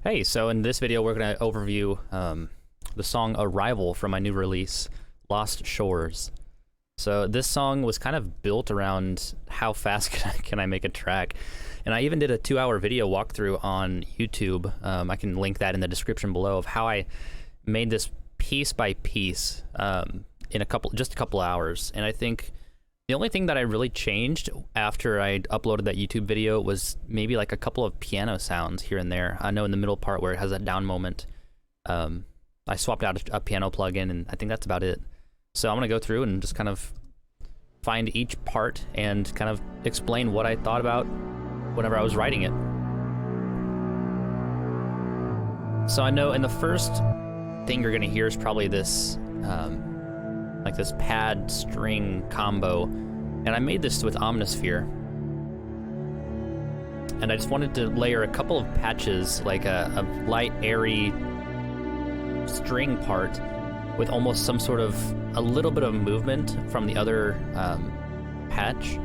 Hey, so in this video we're going to overview the song Arrival from my new release, Lost Shores. So this song was kind of built around how fast can I make a track. And I even did a 2-hour video walkthrough on YouTube. I can link that in the description below of how I made this piece by piece in just a couple hours. And I think the only thing that I really changed after I uploaded that YouTube video was maybe like a couple of piano sounds here and there. I know in the middle part where it has that down moment, I swapped out a piano plugin, and I think that's about it. So I'm gonna go through and just kind of find each part and kind of explain what I thought about whenever I was writing it. So I know in the first thing you're gonna hear is probably this like this pad string combo, and I made this with Omnisphere. And I just wanted to layer a couple of patches, like a light, airy string part with almost some sort of a little bit of movement from the other patch.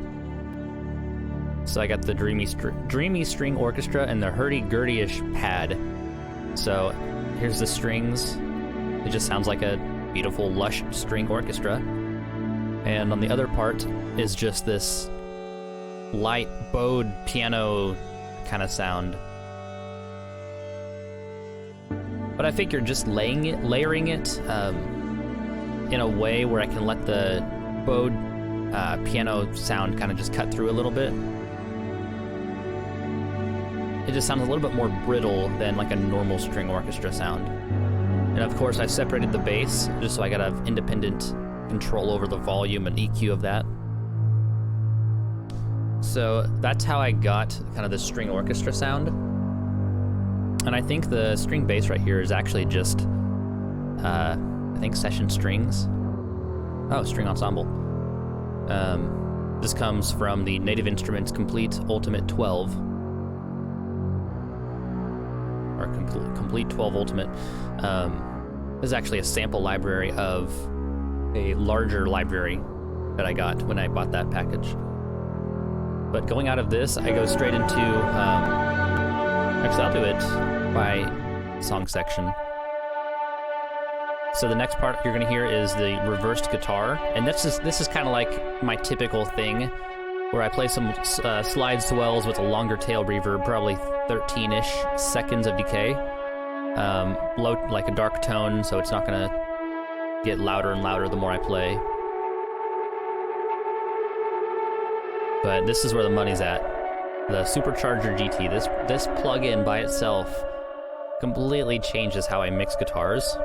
So I got the dreamy string orchestra and the hurdy-gurdy-ish pad. So here's the strings. It just sounds like a beautiful, lush string orchestra. And on the other part is just this light, bowed piano kind of sound. But I figure just layering it in a way where I can let the bowed piano sound kind of just cut through a little bit. It just sounds a little bit more brittle than like a normal string orchestra sound. And of course I separated the bass just so I got have independent control over the volume and EQ of that. So that's how I got kind of the string orchestra sound. And I think the string bass right here is actually just, I think session strings. Oh, string ensemble. This comes from the Native Instruments Komplete Ultimate 12. Or Komplete 12 Ultimate. This is actually a sample library of a larger library that I got when I bought that package. But going out of this, I go straight into, actually I'll do it by song section. So the next part you're gonna hear is the reversed guitar, and this is kind of like my typical thing, where I play some slide swells with a longer tail reverb, probably 13-ish seconds of decay. Low, like a dark tone, so it's not gonna get louder and louder the more I play. But this is where the money's at. The Supercharger GT, this plug-in by itself completely changes how I mix guitars.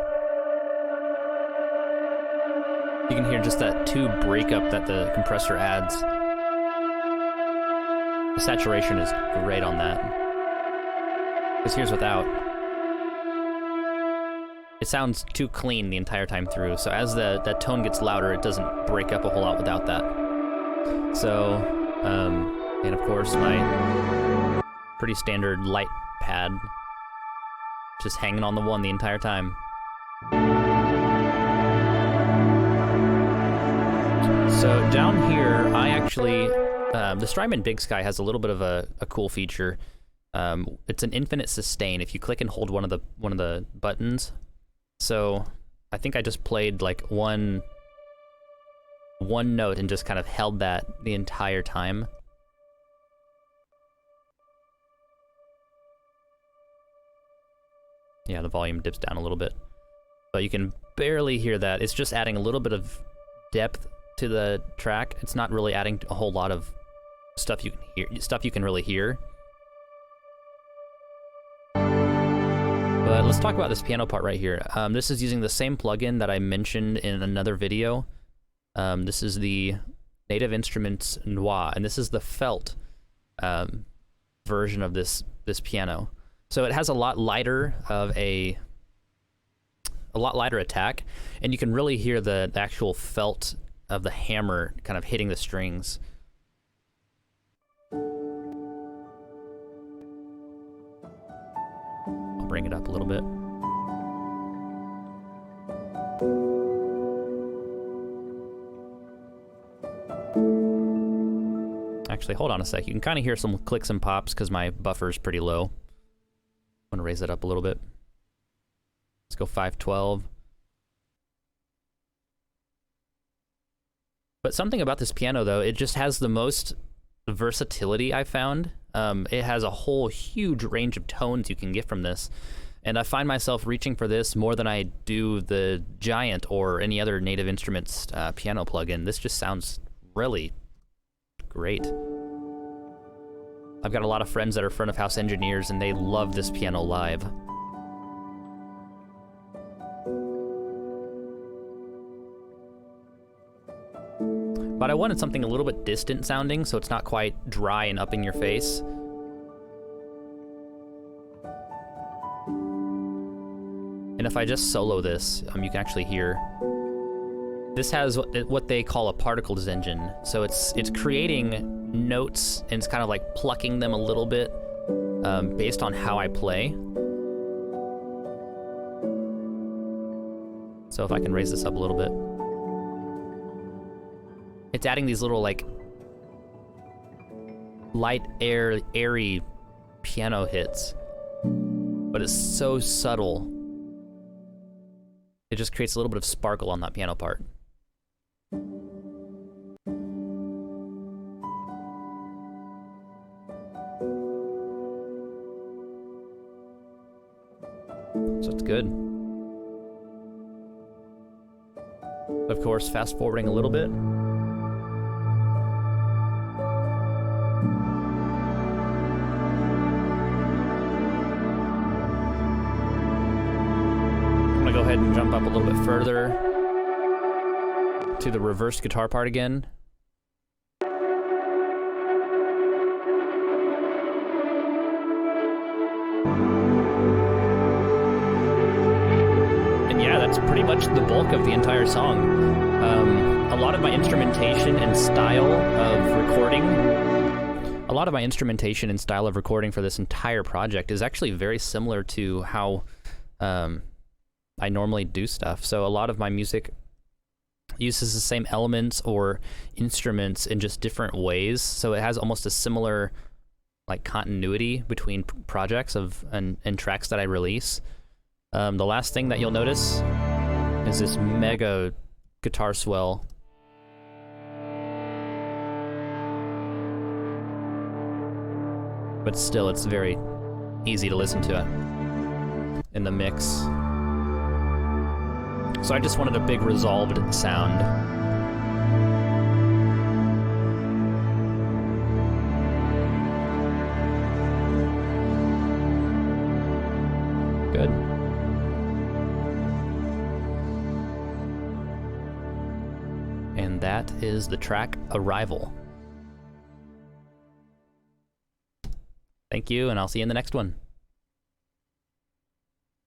You can hear just that tube breakup that the compressor adds. The saturation is great on that. Because here's without. It sounds too clean the entire time through, so as that tone gets louder, it doesn't break up a whole lot without that. So, and of course my pretty standard light pad, just hanging on the one the entire time. So down here, I actually, the Strymon Big Sky has a little bit of a cool feature. It's an infinite sustain if you click and hold one of the buttons. So I think I just played like one note and just kind of held that the entire time. Yeah, the volume dips down a little bit, but you can barely hear that. It's just adding a little bit of depth to the track. It's not really adding a whole lot of stuff you can hear, stuff you can really hear. But let's talk about this piano part right here. This is using the same plugin that I mentioned in another video. This is the Native Instruments Noir, and this is the felt version of this piano. So it has a lot lighter of a lot lighter attack, and you can really hear the actual felt of the hammer kind of hitting the strings. I'll bring it up a little bit. Actually, hold on a sec. You can kind of hear some clicks and pops because my buffer is pretty low. want to raise it up a little bit. Let's go 512. But something about this piano, though, it just has the most versatility I found. It has a whole huge range of tones you can get from this. And I find myself reaching for this more than I do the Giant or any other Native Instruments piano plugin. This just sounds really great. I've got a lot of friends that are front of house engineers, and they love this piano live. But I wanted something a little bit distant sounding, so it's not quite dry and up in your face. And if I just solo this, you can actually hear. This has what they call a particles engine. So it's creating notes, and it's kind of like plucking them a little bit based on how I play. So if I can raise this up a little bit. It's adding these little, like, light, airy piano hits. But it's so subtle. It just creates a little bit of sparkle on that piano part. So it's good. Of course, fast forwarding a little bit. Go ahead and jump up a little bit further to the reverse guitar part again. And yeah, that's pretty much the bulk of the entire song. A lot of my instrumentation and style of recording for this entire project is actually very similar to how I normally do stuff. So a lot of my music uses the same elements or instruments in just different ways. So it has almost a similar like continuity between projects and tracks that I release. The last thing that you'll notice is this mega guitar swell. But still, it's very easy to listen to it in the mix. So I just wanted a big resolved sound. Good. And that is the track Arrival. Thank you, and I'll see you in the next one.